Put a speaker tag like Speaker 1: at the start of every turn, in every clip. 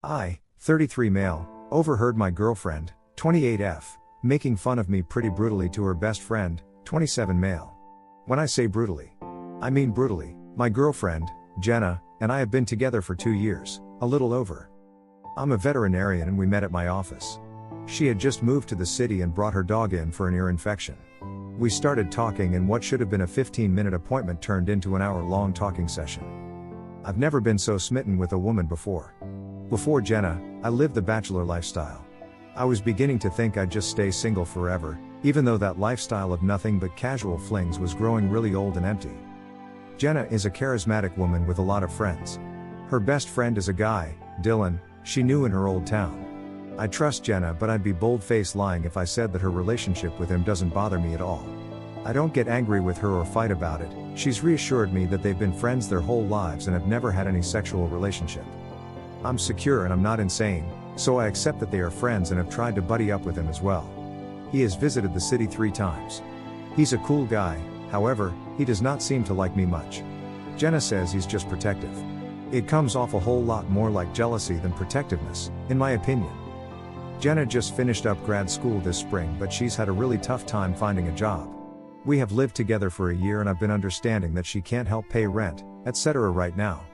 Speaker 1: I, 33 male, overheard my girlfriend, 28F, making fun of me pretty brutally to her best friend, 27 male. When I say brutally, I mean brutally. My girlfriend, Jenna, and I have been together for 2 years, a little over. I'm a veterinarian and we met at my office. She had just moved to the city and brought her dog in for an ear infection. We started talking and what should have been a 15-minute appointment turned into an hour-long talking session. I've never been so smitten with a woman before. Before Jenna, I lived the bachelor lifestyle. I was beginning to think I'd just stay single forever, even though that lifestyle of nothing but casual flings was growing really old and empty. Jenna is a charismatic woman with a lot of friends. Her best friend is a guy, Dylan, she knew in her old town. I trust Jenna, but I'd be bold-faced lying if I said that her relationship with him doesn't bother me at all. I don't get angry with her or fight about it. She's reassured me that they've been friends their whole lives and have never had any sexual relationship. I'm secure and I'm not insane, so I accept that they are friends and have tried to buddy up with him as well. He has visited the city 3 times. He's a cool guy, however, he does not seem to like me much. Jenna says he's just protective. It comes off a whole lot more like jealousy than protectiveness, in my opinion. Jenna just finished up grad school this spring, but she's had a really tough time finding a job. We have lived together for a year and I've been understanding that she can't help pay rent, etc. right now.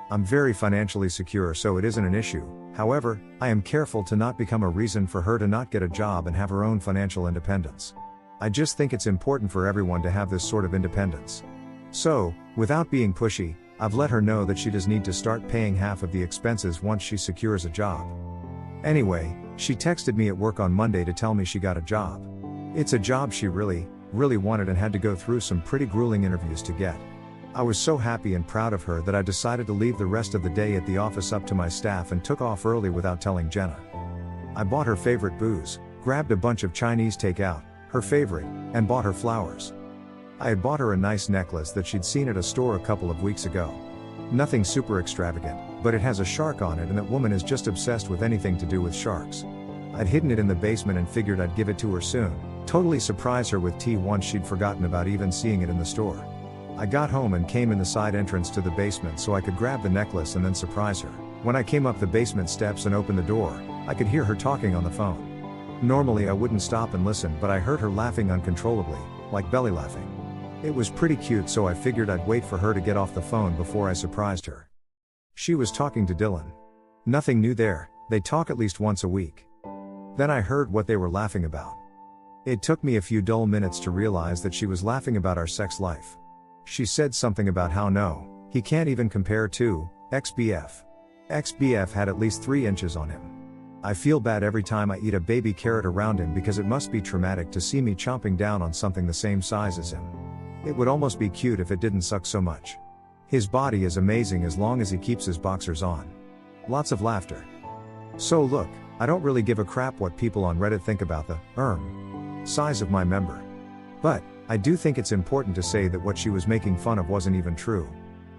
Speaker 1: I'm very financially secure, so it isn't an issue. However, I am careful to not become a reason for her to not get a job and have her own financial independence. I just think it's important for everyone to have this sort of independence. So, without being pushy, I've let her know that she does need to start paying half of the expenses once she secures a job. Anyway, she texted me at work on Monday to tell me she got a job. It's a job she really wanted and had to go through some pretty grueling interviews to get. I was so happy and proud of her that I decided to leave the rest of the day at the office up to my staff and took off early without telling Jenna. I bought her favorite booze, grabbed a bunch of Chinese takeout, her favorite, and bought her flowers. I had bought her a nice necklace that she'd seen at a store a couple of weeks ago. Nothing super extravagant, but it has a shark on it and that woman is just obsessed with anything to do with sharks. I'd hidden it in the basement and figured I'd give it to her soon, totally surprise her with tea once she'd forgotten about even seeing it in the store. I got home and came in the side entrance to the basement so I could grab the necklace and then surprise her. When I came up the basement steps and opened the door, I could hear her talking on the phone. Normally I wouldn't stop and listen, but I heard her laughing uncontrollably, like belly laughing. It was pretty cute, so I figured I'd wait for her to get off the phone before I surprised her. She was talking to Dylan. Nothing new there, they talk at least once a week. Then I heard what they were laughing about. It took me a few dull minutes to realize that she was laughing about our sex life. She said something about how no, he can't even compare to XBF. XBF had at least 3 inches on him. I feel bad every time I eat a baby carrot around him because it must be traumatic to see me chomping down on something the same size as him. It would almost be cute if it didn't suck so much. His body is amazing as long as he keeps his boxers on. Lots of laughter. So look, I don't really give a crap what people on Reddit think about the size of my member. But I do think it's important to say that what she was making fun of wasn't even true.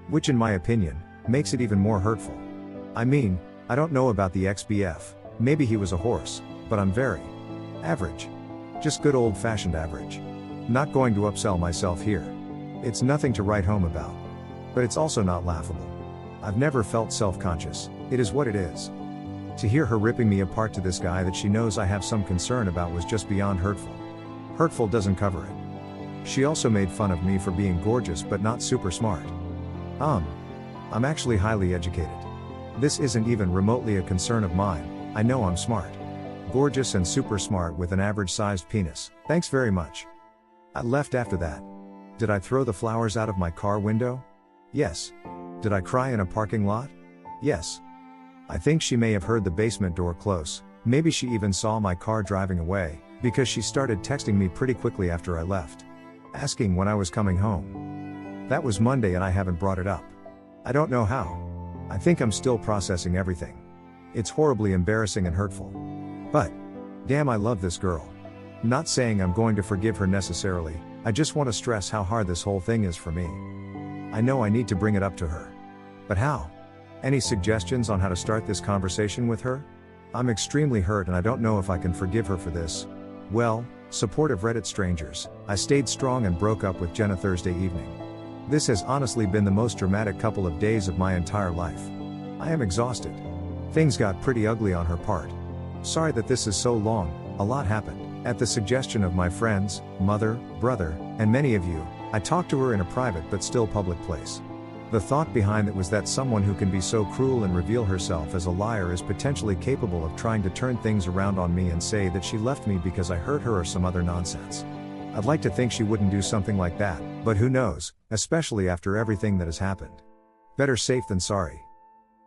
Speaker 1: Which in my opinion, makes it even more hurtful. I mean, I don't know about the XBF, maybe he was a horse, but I'm very average. Just good old-fashioned average. Not going to upsell myself here. It's nothing to write home about. But it's also not laughable. I've never felt self-conscious, it is what it is. To hear her ripping me apart to this guy that she knows I have some concern about was just beyond hurtful. Hurtful doesn't cover it. She also made fun of me for being gorgeous but not super smart. I'm actually highly educated. This isn't even remotely a concern of mine, I know I'm smart. Gorgeous and super smart with an average-sized penis, thanks very much. I left after that. Did I throw the flowers out of my car window? Yes. Did I cry in a parking lot? Yes. I think she may have heard the basement door close, maybe she even saw my car driving away, because she started texting me pretty quickly after I left, asking when I was coming home. That was Monday and I haven't brought it up. I don't know how. I think I'm still processing everything. It's horribly embarrassing and hurtful. But, damn, I love this girl. Not saying I'm going to forgive her necessarily, I just want to stress how hard this whole thing is for me. I know I need to bring it up to her. But how? Any suggestions on how to start this conversation with her? I'm extremely hurt and I don't know if I can forgive her for this. Well, supportive Reddit strangers, I stayed strong and broke up with Jenna Thursday evening. This has honestly been the most dramatic couple of days of my entire life. I am exhausted. Things got pretty ugly on her part. Sorry that this is so long, a lot happened. At the suggestion of my friends, mother, brother, and many of you, I talked to her in a private but still public place. The thought behind it was that someone who can be so cruel and reveal herself as a liar is potentially capable of trying to turn things around on me and say that she left me because I hurt her or some other nonsense. I'd like to think she wouldn't do something like that, but who knows, especially after everything that has happened. Better safe than sorry.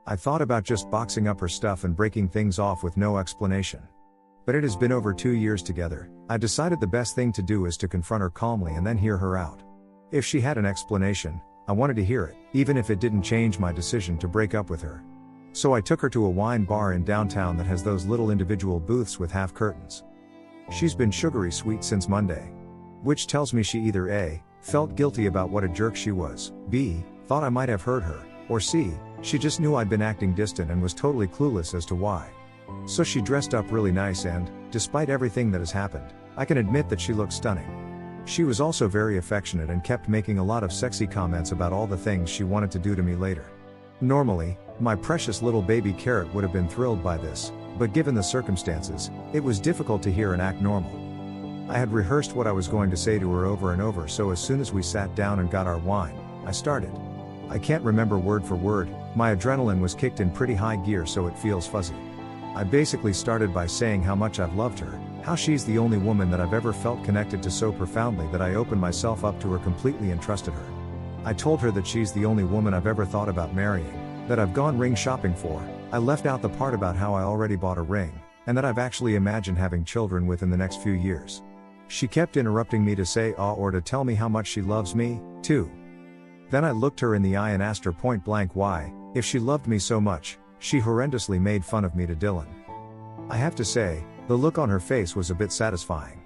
Speaker 1: I thought about just boxing up her stuff and breaking things off with no explanation. But it has been over 2 years together. I decided the best thing to do is to confront her calmly and then hear her out. If she had an explanation, I wanted to hear it, even if it didn't change my decision to break up with her. So I took her to a wine bar in downtown that has those little individual booths with half curtains. She's been sugary sweet since Monday. Which tells me she either A, felt guilty about what a jerk she was, B, thought I might have hurt her, or C, she just knew I'd been acting distant and was totally clueless as to why. So she dressed up really nice and, despite everything that has happened, I can admit that she looked stunning. She was also very affectionate and kept making a lot of sexy comments about all the things she wanted to do to me later. Normally, my precious little baby carrot would have been thrilled by this, but given the circumstances, it was difficult to hear and act normal. I had rehearsed what I was going to say to her over and over, so as soon as we sat down and got our wine, I started. I can't remember word for word, my adrenaline was kicked in pretty high gear so it feels fuzzy. I basically started by saying how much I've loved her, how she's the only woman that I've ever felt connected to so profoundly that I opened myself up to her completely and trusted her. I told her that she's the only woman I've ever thought about marrying, that I've gone ring shopping for. I left out the part about how I already bought a ring, and that I've actually imagined having children with in the next few years. She kept interrupting me to say or to tell me how much she loves me, too. Then I looked her in the eye and asked her point blank why, if she loved me so much, she horrendously made fun of me to Dylan. I have to say, the look on her face was a bit satisfying.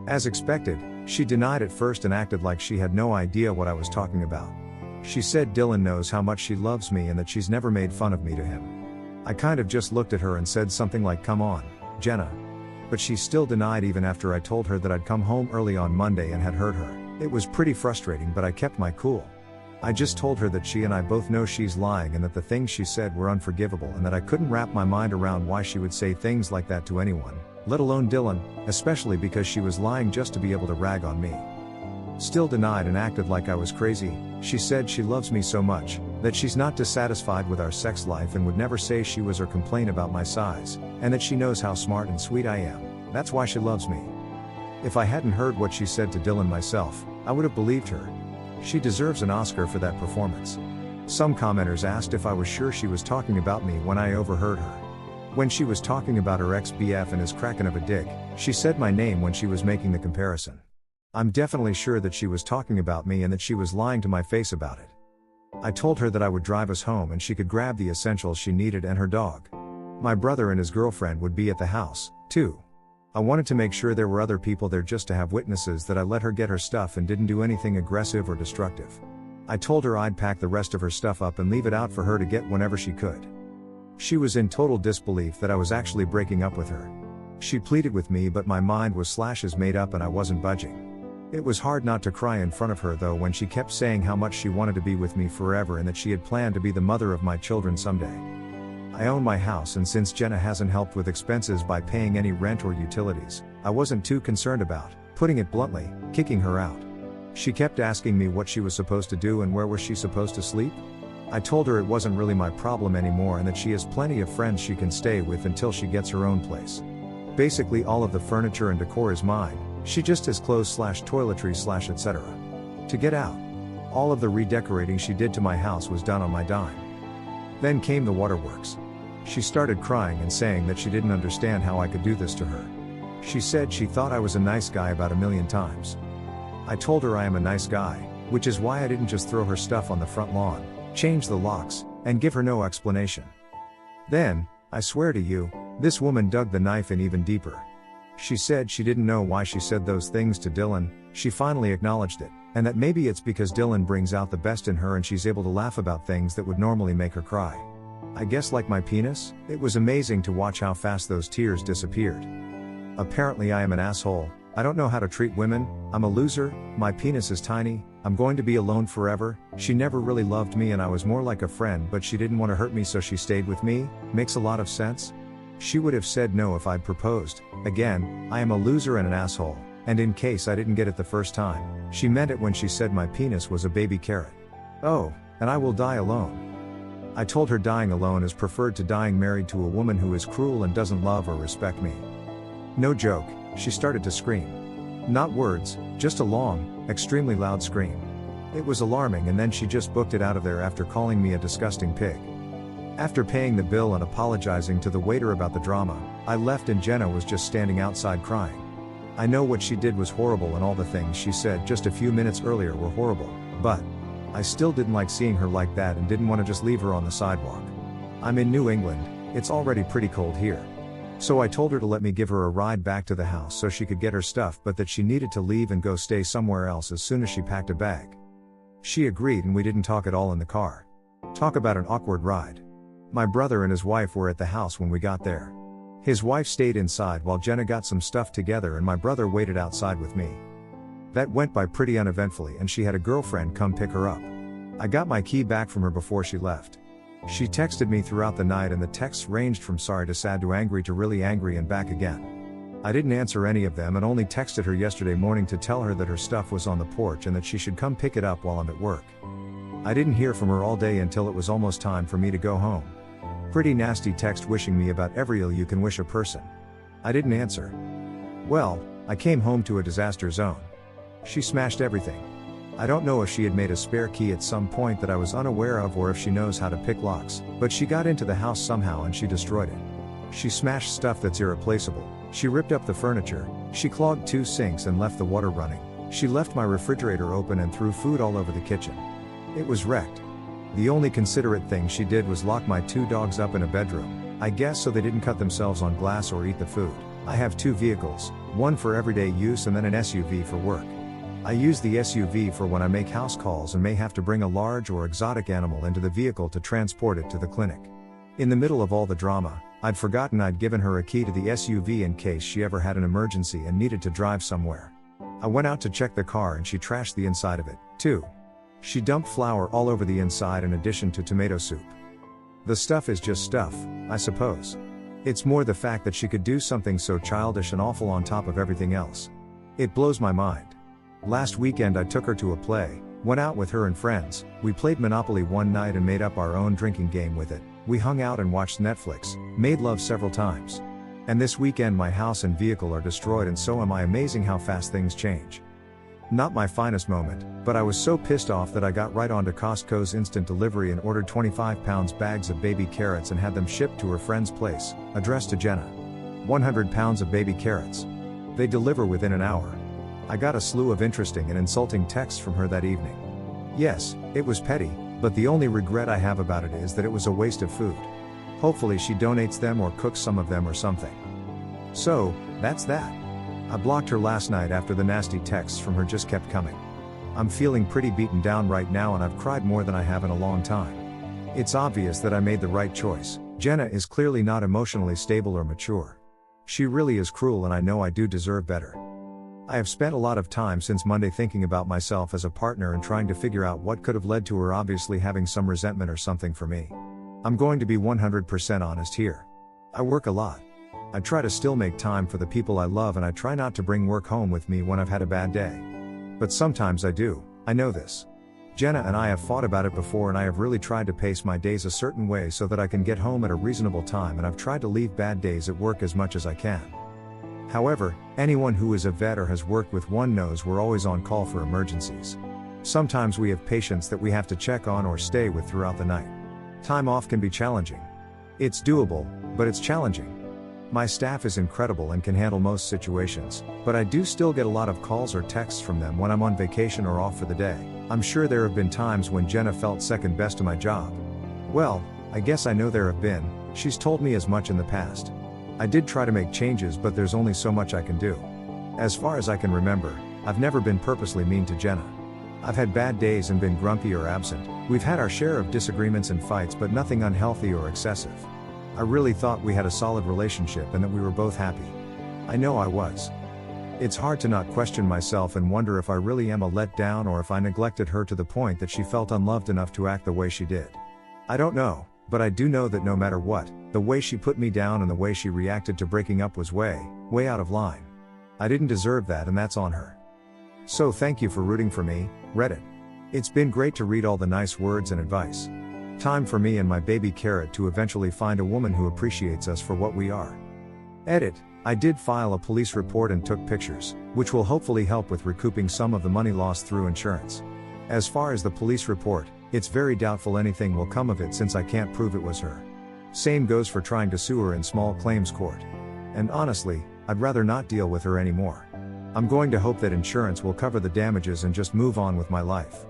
Speaker 1: As expected, she denied at first and acted like she had no idea what I was talking about. She said Dylan knows how much she loves me and that she's never made fun of me to him. I kind of just looked at her and said something like, "Come on, Jenna." But she still denied even after I told her that I'd come home early on Monday and had hurt her. It was pretty frustrating, but I kept my cool. I just told her that she and I both know she's lying and that the things she said were unforgivable and that I couldn't wrap my mind around why she would say things like that to anyone, let alone Dylan, especially because she was lying just to be able to rag on me. Still denied and acted like I was crazy. She said she loves me so much, that she's not dissatisfied with our sex life and would never say she was or complain about my size, and that she knows how smart and sweet I am. That's why she loves me. If I hadn't heard what she said to Dylan myself, I would have believed her. She deserves an Oscar for that performance. Some commenters asked if I was sure she was talking about me when I overheard her. When she was talking about her ex-BF and his kraken of a dick, she said my name when she was making the comparison. I'm definitely sure that she was talking about me and that she was lying to my face about it. I told her that I would drive us home and she could grab the essentials she needed and her dog. My brother and his girlfriend would be at the house, too. I wanted to make sure there were other people there just to have witnesses that I let her get her stuff and didn't do anything aggressive or destructive. I told her I'd pack the rest of her stuff up and leave it out for her to get whenever she could. She was in total disbelief that I was actually breaking up with her. She pleaded with me, but my mind was made up and I wasn't budging. It was hard not to cry in front of her though when she kept saying how much she wanted to be with me forever and that she had planned to be the mother of my children someday. I own my house, and since Jenna hasn't helped with expenses by paying any rent or utilities, I wasn't too concerned about, putting it bluntly, kicking her out. She kept asking me what she was supposed to do and where was she supposed to sleep? I told her it wasn't really my problem anymore and that she has plenty of friends she can stay with until she gets her own place. Basically all of the furniture and decor is mine, she just has clothes/toiletries/ etc. To get out. All of the redecorating she did to my house was done on my dime. Then came the waterworks. She started crying and saying that she didn't understand how I could do this to her. She said she thought I was a nice guy about 1,000,000 times. I told her I am a nice guy, which is why I didn't just throw her stuff on the front lawn, change the locks, and give her no explanation. Then, I swear to you, this woman dug the knife in even deeper. She said she didn't know why she said those things to Dylan. She finally acknowledged it, and that maybe it's because Dylan brings out the best in her and she's able to laugh about things that would normally make her cry. I guess like my penis, it was amazing to watch how fast those tears disappeared. Apparently I am an asshole, I don't know how to treat women, I'm a loser, my penis is tiny, I'm going to be alone forever. She never really loved me and I was more like a friend, but she didn't want to hurt me, so she stayed with me. Makes a lot of sense. She would have said no if I'd proposed. Again, I am a loser and an asshole. And in case I didn't get it the first time, she meant it when she said my penis was a baby carrot. Oh, and I will die alone. I told her dying alone is preferred to dying married to a woman who is cruel and doesn't love or respect me. No joke, she started to scream. Not words, just a long, extremely loud scream. It was alarming, and then she just booked it out of there after calling me a disgusting pig. After paying the bill and apologizing to the waiter about the drama, I left and Jenna was just standing outside crying. I know what she did was horrible and all the things she said just a few minutes earlier were horrible, but I still didn't like seeing her like that and didn't want to just leave her on the sidewalk. I'm in New England, it's already pretty cold here. So I told her to let me give her a ride back to the house so she could get her stuff, but that she needed to leave and go stay somewhere else as soon as she packed a bag. She agreed and we didn't talk at all in the car. Talk about an awkward ride. My brother and his wife were at the house when we got there. His wife stayed inside while Jenna got some stuff together and my brother waited outside with me. That went by pretty uneventfully and she had a girlfriend come pick her up. I got my key back from her before she left. She texted me throughout the night and the texts ranged from sorry to sad to angry to really angry and back again. I didn't answer any of them and only texted her yesterday morning to tell her that her stuff was on the porch and that she should come pick it up while I'm at work. I didn't hear from her all day until it was almost time for me to go home. Pretty nasty text wishing me about every ill you can wish a person. I didn't answer. Well, I came home to a disaster zone. She smashed everything. I don't know if she had made a spare key at some point that I was unaware of or if she knows how to pick locks, but she got into the house somehow and she destroyed it. She smashed stuff that's irreplaceable. She ripped up the furniture, she clogged 2 sinks and left the water running. She left my refrigerator open and threw food all over the kitchen. It was wrecked. The only considerate thing she did was lock my 2 dogs up in a bedroom, I guess so they didn't cut themselves on glass or eat the food. I have 2 vehicles, one for everyday use and then an SUV for work. I use the SUV for when I make house calls and may have to bring a large or exotic animal into the vehicle to transport it to the clinic. In the middle of all the drama, I'd forgotten I'd given her a key to the SUV in case she ever had an emergency and needed to drive somewhere. I went out to check the car and she trashed the inside of it, too. She dumped flour all over the inside in addition to tomato soup. The stuff is just stuff, I suppose. It's more the fact that she could do something so childish and awful on top of everything else. It blows my mind. Last weekend I took her to a play, went out with her and friends, we played Monopoly one night and made up our own drinking game with it, we hung out and watched Netflix, made love several times. And this weekend my house and vehicle are destroyed and so am I. Amazing how fast things change. Not my finest moment, but I was so pissed off that I got right onto Costco's instant delivery and ordered 25-pound bags of baby carrots and had them shipped to her friend's place, addressed to Jenna. 100 pounds of baby carrots. They deliver within an hour. I got a slew of interesting and insulting texts from her that evening. Yes, it was petty, but the only regret I have about it is that it was a waste of food. Hopefully she donates them or cooks some of them or something. So, that's that. I blocked her last night after the nasty texts from her just kept coming. I'm feeling pretty beaten down right now and I've cried more than I have in a long time. It's obvious that I made the right choice. Jenna is clearly not emotionally stable or mature. She really is cruel and I know I do deserve better. I have spent a lot of time since Monday thinking about myself as a partner and trying to figure out what could have led to her obviously having some resentment or something for me. I'm going to be 100% honest here. I work a lot. I try to still make time for the people I love and I try not to bring work home with me when I've had a bad day. But sometimes I do, I know this. Jenna and I have fought about it before and I have really tried to pace my days a certain way so that I can get home at a reasonable time and I've tried to leave bad days at work as much as I can. However, anyone who is a vet or has worked with one knows we're always on call for emergencies. Sometimes we have patients that we have to check on or stay with throughout the night. Time off can be challenging. It's doable, but it's challenging. My staff is incredible and can handle most situations, but I do still get a lot of calls or texts from them when I'm on vacation or off for the day. I'm sure there have been times when Jenna felt second best to my job. Well, I guess I know there have been, she's told me as much in the past. I did try to make changes but there's only so much I can do. As far as I can remember, I've never been purposely mean to Jenna. I've had bad days and been grumpy or absent. We've had our share of disagreements and fights but nothing unhealthy or excessive. I really thought we had a solid relationship and that we were both happy. I know I was. It's hard to not question myself and wonder if I really am a letdown or if I neglected her to the point that she felt unloved enough to act the way she did. I don't know, but I do know that no matter what, the way she put me down and the way she reacted to breaking up was way out of line. I didn't deserve that, and that's on her. So thank you for rooting for me, Reddit. It's been great to read all the nice words and advice. Time for me and my baby Carrot to eventually find a woman who appreciates us for what we are. Edit. I did file a police report and took pictures, which will hopefully help with recouping some of the money lost through insurance. As far as the police report, it's very doubtful anything will come of it since I can't prove it was her. Same goes for trying to sue her in small claims court. And honestly, I'd rather not deal with her anymore. I'm going to hope that insurance will cover the damages and just move on with my life.